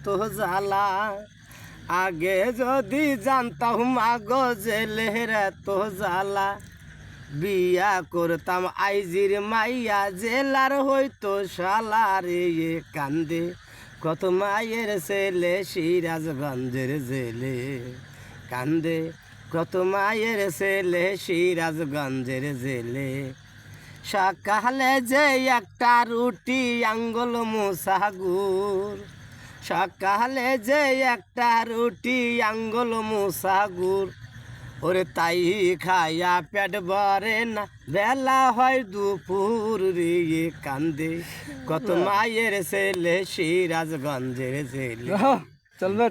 তো জ্বালা আগে যদি জানতাম আগো জেলের তো জ্বালা বিয়া করতাম আইজির মাইয়া জেলার হইতো শালা রে কান্দে কত মায়ের ছেলে সিরাজগঞ্জের জেলে কান্দে কত মায়ের ছেলে সিরাজগঞ্জের জেলে সকালে যে একটা রুটি আঙ্গুল মুসাগুর সকালে যে একটা রুটি আঙ্গুল মুসাগুর ওরে তাই খায়া পেট ভরে না বেলা হয় দুপুর রে কান্দে কত মায়ের ছেলে সিরাজগঞ্জের জেলে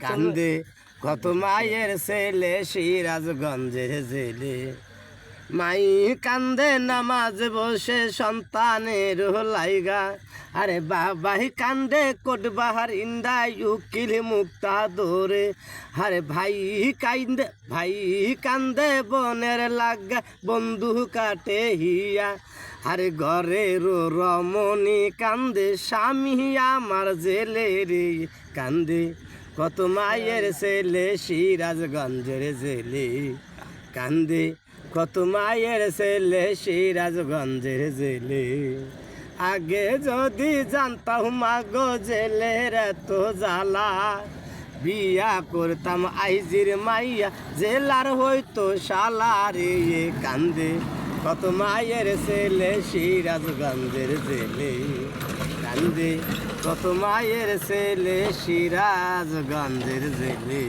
কান্দে কত মায়ের ছেলে সিরাজগঞ্জের জেলে মাই কান্দে নামাজ বসে সন্তানের লাইগা আরে বাবাই কান্দে কোটবাহার ইন্দাই উকিল মুক্তা দৌড়ে আরে ভাই কান্দে বনের লাগা বন্ধু কাটে হিয়া আরে ঘরের রমণী কান্দে স্বামী আমার জেলে রে কান্দে কত মায়ের ছেলে সিরাজগঞ্জের জেলে কান্দে কত মায়ের ছেলে সিরাজগঞ্জের জেলে আগে যদি জানতাম মাগো জেলের তো জ্বালা বিয়া করতাম আইজির মাইয়া জেলার হইতো শালা রে কান্দে কত মায়ের ছেলে সিরাজগঞ্জের জেলে কান্দে কত মায়ের ছেলে সিরাজগঞ্জের জেলে।